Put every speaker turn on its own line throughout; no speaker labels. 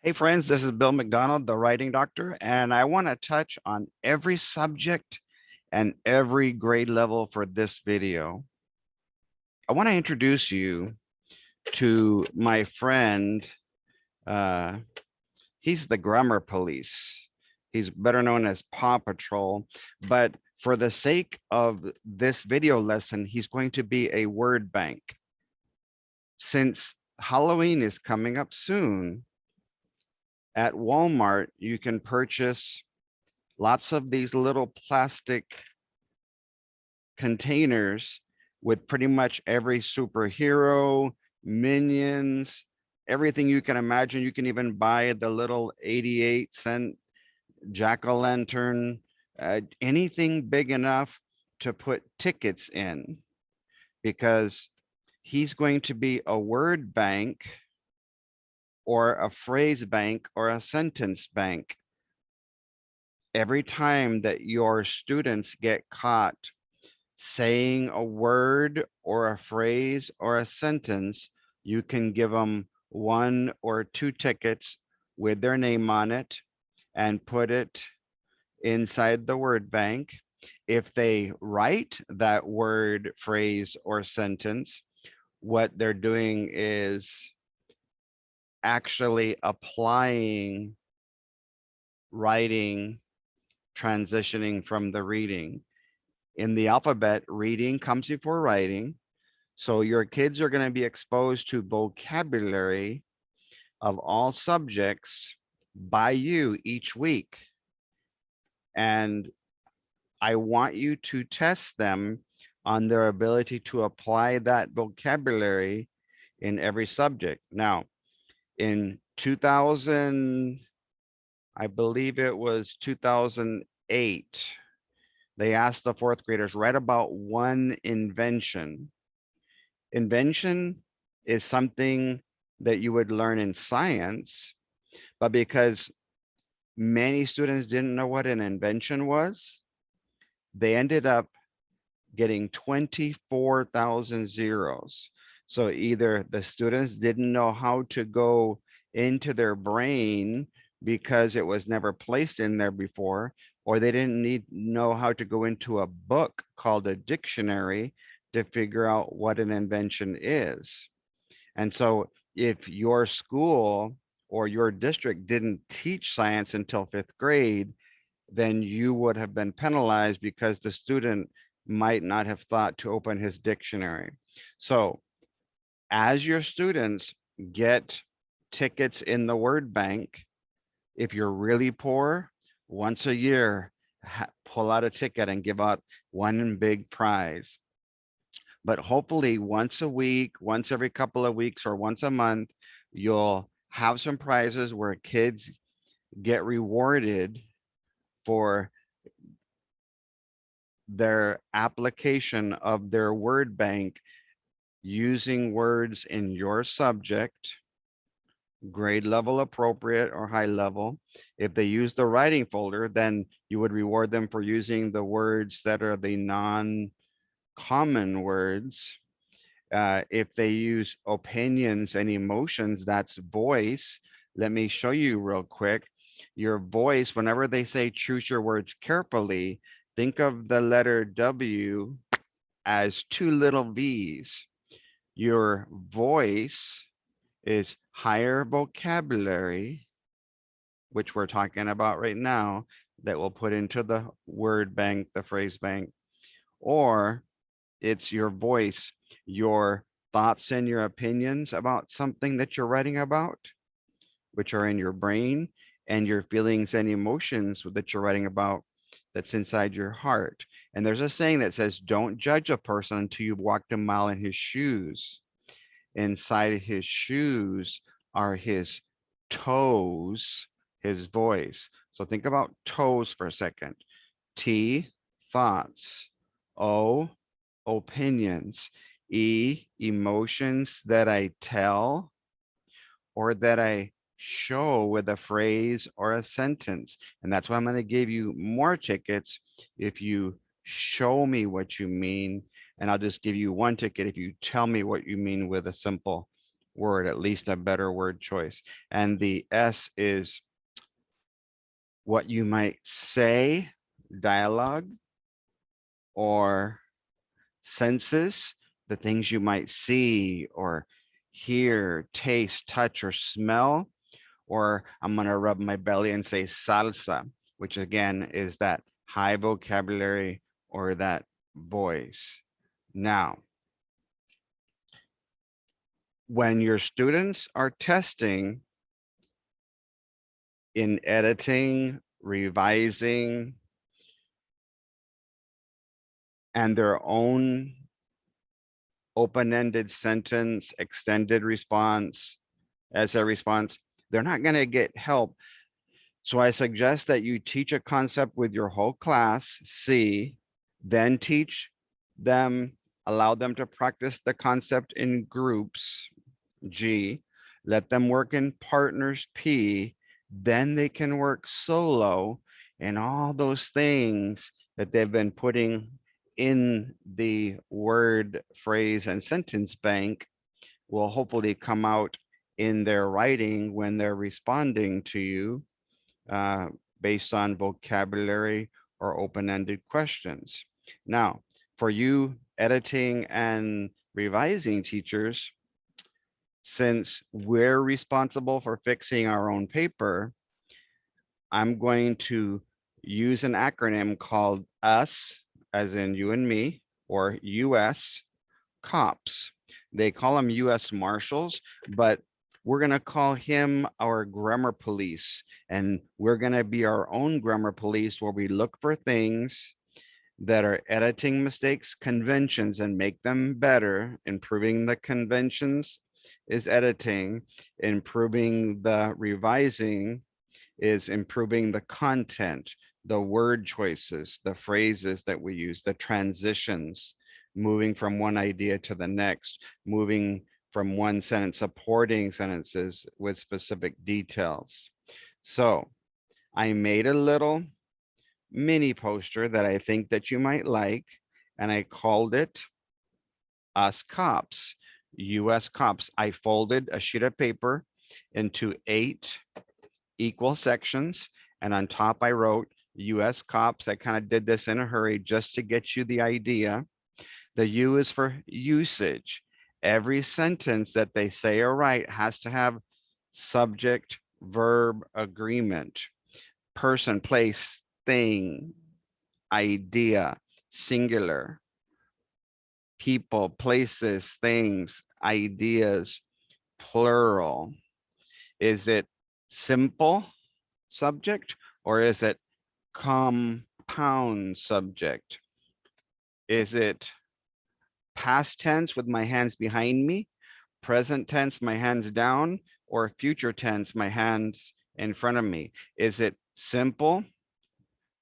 Hey friends, this is Bill MacDonald, the writing doctor, and I want to touch on every subject and every grade level for this video. I want to introduce you to my friend. Uh, he's the grammar police. He's better known as PAW Patrol, but for the sake of this video lesson, he's going to be a word bank. Since Halloween is coming up soon, at Walmart, you can purchase lots of these little plastic containers with pretty much every superhero, minions, everything you can imagine. You can even buy the little 88-cent jack-o'-lantern, anything big enough to put tickets in, because he's going to be a word bank or a phrase bank or a sentence bank. Every time that your students get caught saying a word or a phrase or a sentence, you can give them 1 or 2 tickets with their name on it and put it inside the word bank. If they write that word, phrase, or sentence, what they're doing is actually applying writing, transitioning from the reading. In the alphabet, reading comes before writing. So your kids are going to be exposed to vocabulary of all subjects by you each week. And I want you to test them on their ability to apply that vocabulary in every subject. Now, in 2000, I believe it was 2008, they asked the 4th graders, write about one invention. Invention is something that you would learn in science, but because many students didn't know what an invention was, they ended up getting 24,000 zeros. So either the students didn't know how to go into their brain because it was never placed in there before, or they didn't know how to go into a book called a dictionary to figure out what an invention is. And so if your school or your district didn't teach science until 5th grade, then you would have been penalized because the student might not have thought to open his dictionary. So as your students get tickets in the word bank, if you're really poor, once a year, pull out a ticket and give out one big prize. But hopefully once a week, once every couple of weeks, or once a month, you'll have some prizes where kids get rewarded for their application of their word bank using words in your subject, grade level appropriate or high level. If they use the writing folder, then you would reward them for using the words that are the non-common words. If they use opinions and emotions, that's voice. Let me show you real quick. Your voice, whenever they say choose your words carefully, think of the letter W as 2 little V's. Your voice is higher vocabulary, which we're talking about right now, that we'll put into the word bank, the phrase bank, or it's your voice, your thoughts and your opinions about something that you're writing about, which are in your brain, and your feelings and emotions that you're writing about that's inside your heart. And there's a saying that says, don't judge a person until you've walked a mile in his shoes. Inside his shoes are his toes, his voice. So think about toes for a second. T, thoughts. O, opinions. E, emotions that I tell or that I show with a phrase or a sentence. And that's why I'm going to give you more tickets if you show me what you mean. And I'll just give you 1 ticket if you tell me what you mean with a simple word, at least a better word choice. And the S is what you might say, dialogue, or senses, the things you might see or hear, taste, touch, or smell. Or I'm going to rub my belly and say salsa, which again is that high vocabulary or that voice. Now, when your students are testing in editing, revising, and their own open-ended sentence, extended response, as a response, they're not going to get help. So I suggest that you teach a concept with your whole class, C, then teach them, allow them to practice the concept in groups, G, let them work in partners, P, then they can work solo, and all those things that they've been putting in the word, phrase, and sentence bank will hopefully come out in their writing when they're responding to you uh, based on vocabulary or open-ended questions. Now, for you editing and revising teachers, since we're responsible for fixing our own paper, I'm going to use an acronym called US, as in you and me, or US COPS. They call them US Marshals, but we're going to call him our grammar police. And we're going to be our own grammar police where we look for things that are editing mistakes, conventions, and make them better. Improving the conventions is editing, improving the revising is improving the content, the word choices, the phrases that we use, the transitions, moving from one idea to the next, moving from one sentence, supporting sentences with specific details. So I made a little mini poster that I think that you might like, and I called it Us Cops, US Cops. I folded a sheet of paper into 8 equal sections, and on top I wrote US Cops. I kind of did this in a hurry just to get you the idea. The U is for usage. Every sentence that they say or write has to have subject, verb, agreement, person, place, thing, idea, singular, people, places, things, ideas, plural. Is it simple subject or is it compound subject? Is it past tense with my hands behind me, present tense, my hands down, or future tense, my hands in front of me? Is it simple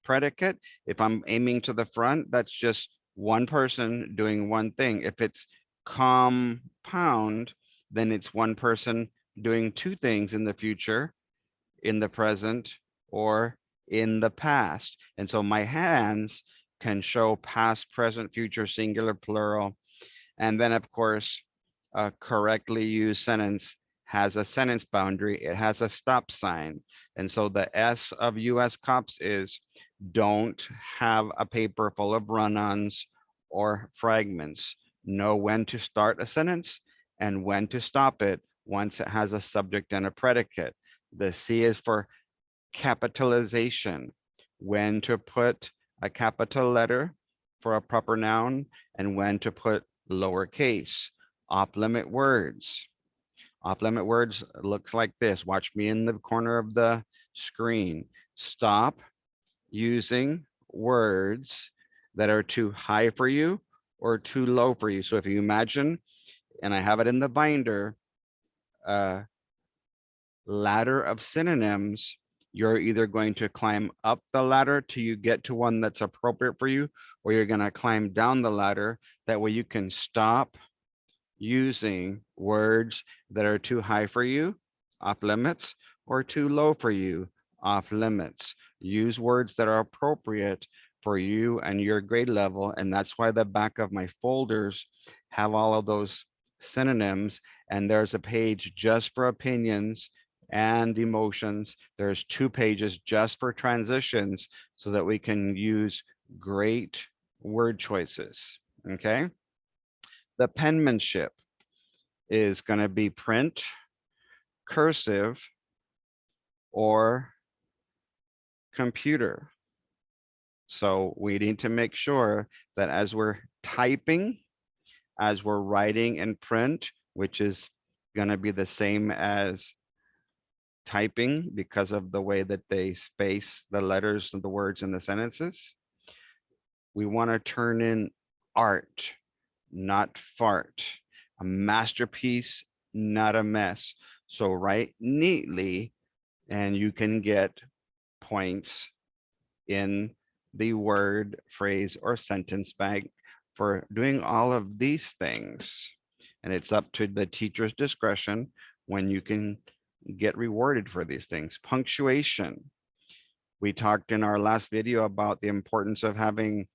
predicate? If I'm aiming to the front, that's just one person doing one thing. If it's compound, then it's one person doing two things in the future, in the present, or in the past. And so my hands can show past, present, future, singular, plural. And then of course, a correctly used sentence has a sentence boundary. It has a stop sign. And so the S of US COPS is don't have a paper full of run-ons or fragments. Know when to start a sentence and when to stop it once it has a subject and a predicate. The C is for capitalization, when to put a capital letter for a proper noun and when to put lowercase. Off-limit words. Off-limit words looks like this. Watch me in the corner of the screen. Stop using words that are too high for you or too low for you. So if you imagine, and I have it in the binder, ladder of synonyms, you're either going to climb up the ladder till you get to one that's appropriate for you, or you're going to climb down the ladder. That way you can stop using words that are too high for you, off limits, or too low for you, off limits. Use words that are appropriate for you and your grade level. And that's why the back of my folders have all of those synonyms, and there's a page just for opinions and emotions. There's 2 pages just for transitions so that we can use great word choices. Okay. The penmanship is going to be print, cursive, or computer. So we need to make sure that as we're typing, as we're writing in print, which is going to be the same as typing because of the way that they space the letters and the words in the sentences, we want to turn in art, not fart, a masterpiece, not a mess. So write neatly and you can get points in the word, phrase, or sentence bank for doing all of these things. And it's up to the teacher's discretion when you can get rewarded for these things. Punctuation. We talked in our last video about the importance of having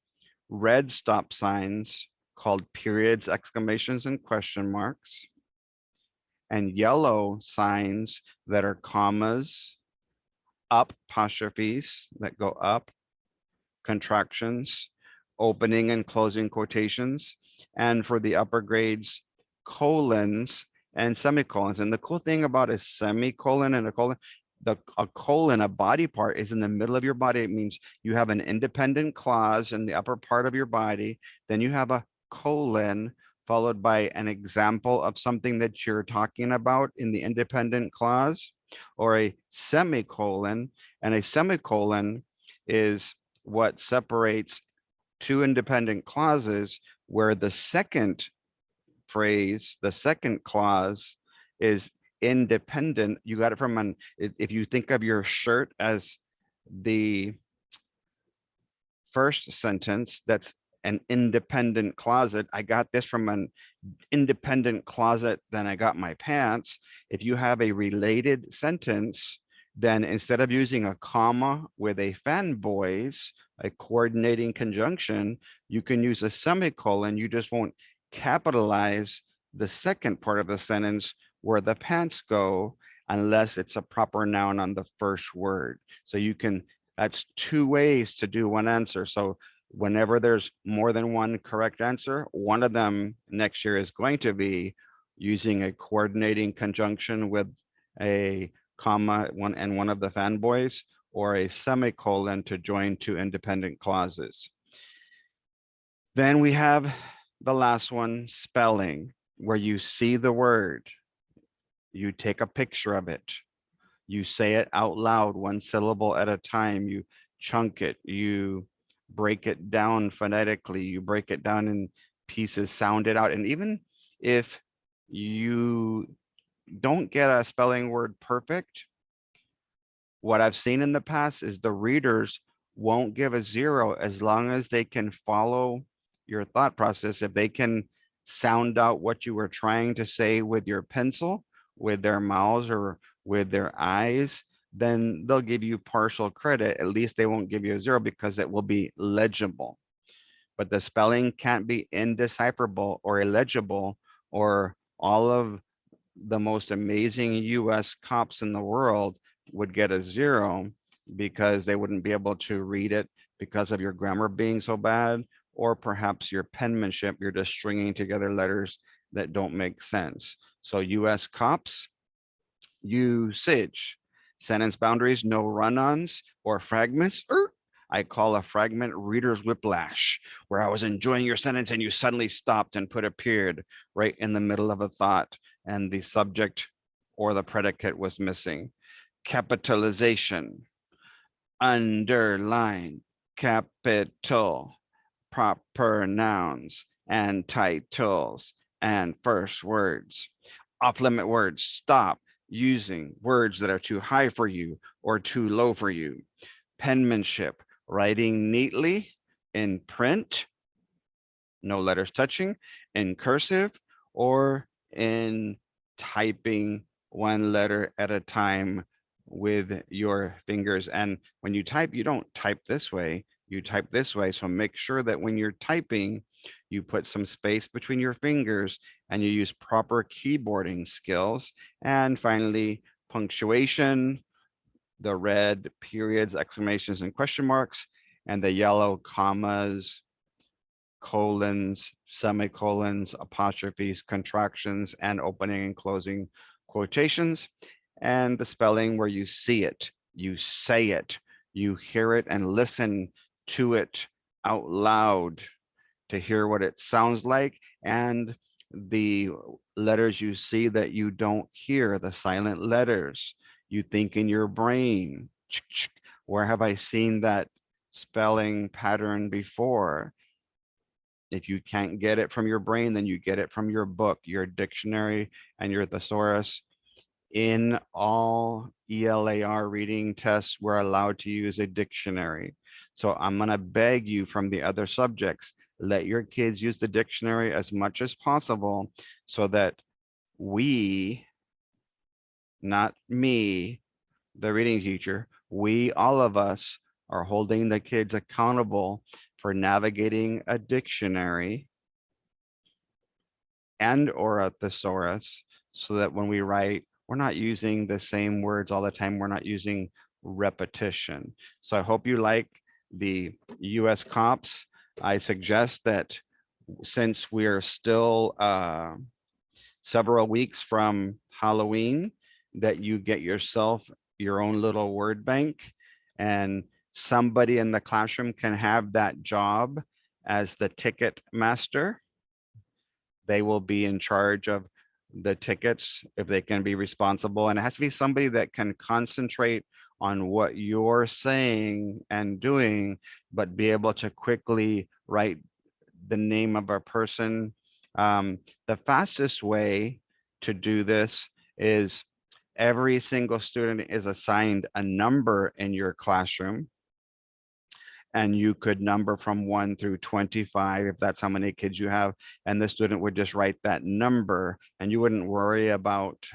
red stop signs called periods, exclamations, and question marks, and yellow signs that are commas, up apostrophes that go up, contractions, opening and closing quotations, and for the upper grades, colons and semicolons. And the cool thing about a semicolon and a colon, a colon, a body part, is in the middle of your body. It means you have an independent clause in the upper part of your body. Then you have a colon followed by an example of something that you're talking about in the independent clause, or a semicolon. And a semicolon is what separates 2 independent clauses where the second phrase, the second clause, is independent. You got it from if you think of your shirt as the first sentence, that's an independent closet. I got this from an independent closet, then I got my pants. If you have a related sentence, then instead of using a comma with a fanboys, a coordinating conjunction, you can use a semicolon. You just won't capitalize the second part of the sentence where the pants go unless it's a proper noun on the first word. So you can, that's 2 ways to do one answer. So whenever there's more than one correct answer, one of them next year is going to be using a coordinating conjunction with a comma one of the fanboys, or a semicolon to join 2 independent clauses. Then we have the last one, spelling, where you see the word, you take a picture of it, you say it out loud, 1 syllable at a time, you chunk it, you break it down phonetically, you break it down in pieces, sound it out. And even if you don't get a spelling word perfect, what I've seen in the past is the readers won't give a 0 as long as they can follow your thought process. If they can sound out what you were trying to say with your pencil, with their mouths, or with their eyes, then they'll give you partial credit. At least they won't give you a 0 because it will be legible. But the spelling can't be indecipherable or illegible, or all of the most amazing US cops in the world would get a 0 because they wouldn't be able to read it because of your grammar being so bad, or perhaps your penmanship, you're just stringing together letters that don't make sense. So US cops, usage, sentence boundaries, no run-ons or fragments. I call a fragment reader's whiplash, where I was enjoying your sentence and you suddenly stopped and put a period right in the middle of a thought and the subject or the predicate was missing. Capitalization, underline, capital, proper nouns and titles and first words. Off-limit words, stop using words that are too high for you or too low for you. Penmanship, writing neatly in print, no letters touching, in cursive, or in typing 1 letter at a time with your fingers. And when you type, you don't type this way, you type this way. So make sure that when you're typing, you put some space between your fingers and you use proper keyboarding skills. And finally, punctuation, the red periods, exclamations, and question marks, and the yellow commas, colons, semicolons, apostrophes, contractions, and opening and closing quotations, and the spelling where you see it, you say it, you hear it and listen to it out loud to hear what it sounds like, and the letters you see that you don't hear, the silent letters, you think in your brain, where have I seen that spelling pattern before? If you can't get it from your brain, then you get it from your book, your dictionary, and your thesaurus. In all ELAR reading tests, we're allowed to use a dictionary. So I'm going to beg you from the other subjects, let your kids use the dictionary as much as possible so that we, not me, the reading teacher, we, all of us, are holding the kids accountable for navigating a dictionary and or a thesaurus, so that when we write, we're not using the same words all the time. We're not using repetition. So I hope you like the US COPS. I suggest that since we're still several weeks from Halloween, that you get yourself your own little word bank, and somebody in the classroom can have that job as the ticket master. They will be in charge of the tickets if they can be responsible. And it has to be somebody that can concentrate on what you're saying and doing, but be able to quickly write the name of a person. The fastest way to do this is every single student is assigned a number in your classroom, and you could number from 1 through 25 if that's how many kids you have, and the student would just write that number, and you wouldn't worry about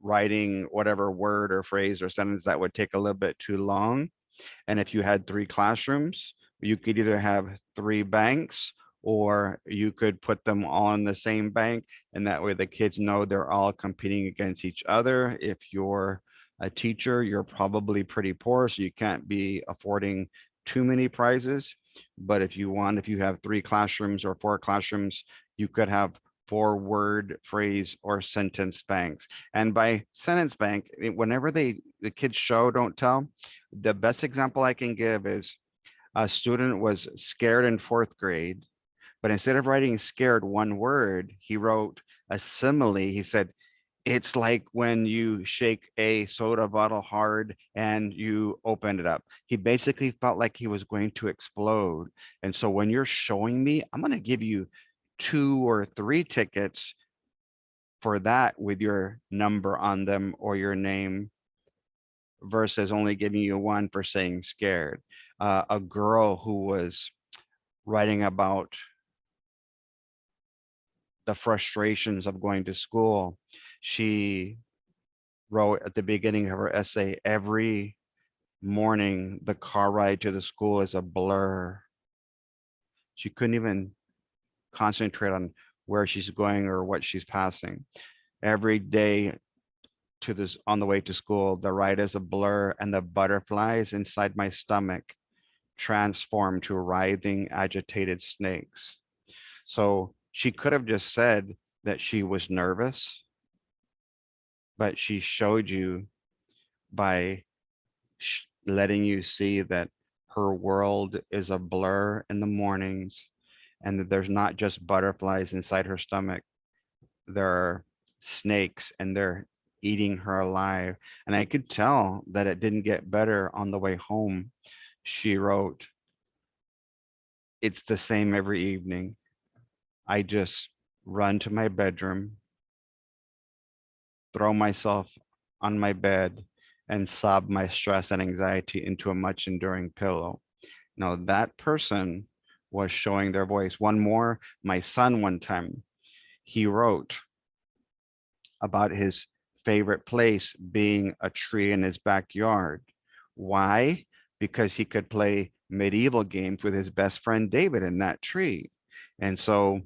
writing whatever word or phrase or sentence that would take a little bit too long. And if you had 3 classrooms, you could either have 3 banks, or you could put them all in the same bank, and that way the kids know they're all competing against each other. If you're a teacher, you're probably pretty poor, so you can't be affording too many prizes. But if you want, if you have 3 classrooms or 4 classrooms, you could have 4 word, phrase, or sentence banks. And by sentence bank, whenever the kids show, don't tell, the best example I can give is a student was scared in 4th grade, but instead of writing scared one word, he wrote a simile. He said, it's like when you shake a soda bottle hard and you open it up. He basically felt like he was going to explode. And so when you're showing me, I'm going to give you 2 or 3 tickets for that with your number on them or your name, versus only giving you 1 for saying scared. A girl who was writing about the frustrations of going to school, she wrote at the beginning of her essay, every morning the car ride to the school is a blur. She couldn't even concentrate on where she's going or what she's passing. Every day to this, on the way to school, the ride is a blur, and the butterflies inside my stomach transform to writhing, agitated snakes. So she could have just said that she was nervous, but she showed you by letting you see that her world is a blur in the mornings, and that there's not just butterflies inside her stomach. There are snakes, and they're eating her alive. And I could tell that it didn't get better on the way home. She wrote, it's the same every evening. I just run to my bedroom, throw myself on my bed, and sob my stress and anxiety into a much enduring pillow. Now that person was showing their voice. One more, my son, one time, he wrote about his favorite place being a tree in his backyard. Why? because he could play medieval games with his best friend David in that tree. And so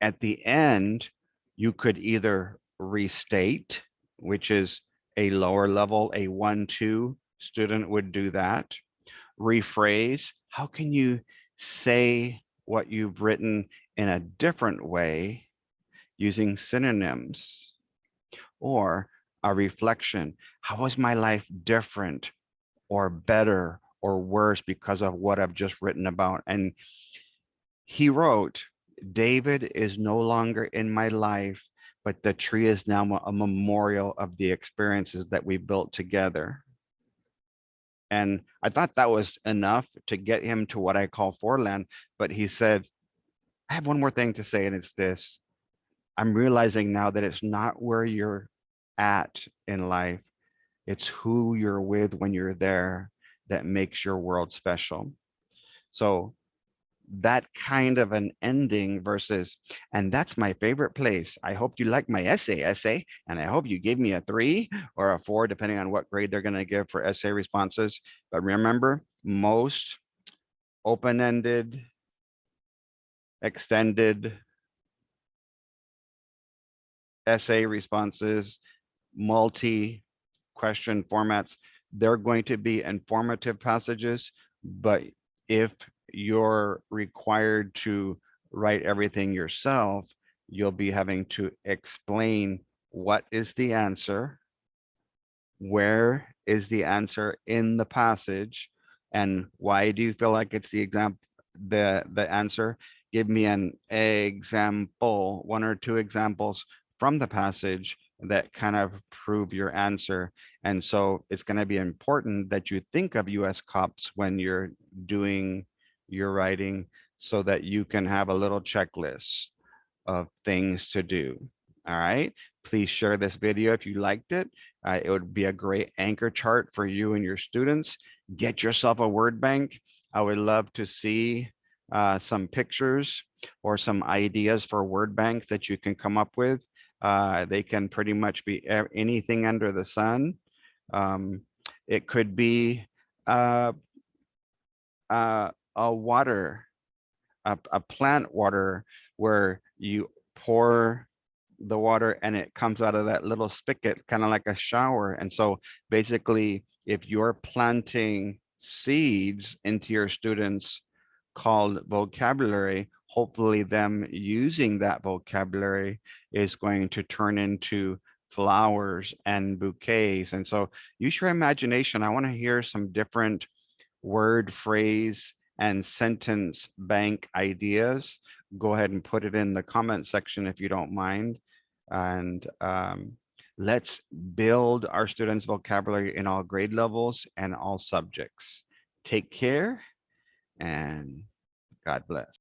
at the end, you could either restate, which is a lower level, a 1-2 student would do that. Rephrase, how can you say what you've written in a different way using synonyms? Or a reflection, how was my life different or better or worse because of what I've just written about? And he wrote, David is no longer in my life, but the tree is now a memorial of the experiences that we built together. And I thought that was enough to get him to what I call Forland. But he said, I have one more thing to say, and it's this. I'm realizing now that it's not where you're at in life, it's who you're with when you're there that makes your world special. So that kind of an ending versus, and that's my favorite place. I hope you like my essay, and I hope you give me a 3 or a 4, depending on what grade they're going to give for essay responses. But remember, most open-ended, extended essay responses, multi-question formats, they're going to be informative passages, but if you're required to write everything yourself, you'll be having to explain what is the answer, where is the answer in the passage, and why do you feel like it's the answer? Give me an example, 1 or 2 examples from the passage that kind of prove your answer. And so it's going to be important that you think of US COPs when you're doing your writing, so that you can have a little checklist of things to do. All right. Please share this video if you liked it. It would be a great anchor chart for you and your students. Get yourself a word bank. I would love to see some pictures or some ideas for word banks that you can come up with. They can pretty much be anything under the sun. It could be a water, a plant water, where you pour the water and it comes out of that little spigot, kind of like a shower. And so basically, if you're planting seeds into your students called vocabulary, hopefully them using that vocabulary is going to turn into flowers and bouquets. And so use your imagination. I want to hear some different word, phrase, and sentence bank ideas. Go ahead and put it in the comment section if you don't mind. And let's build our students' vocabulary in all grade levels and all subjects. Take care, and God bless.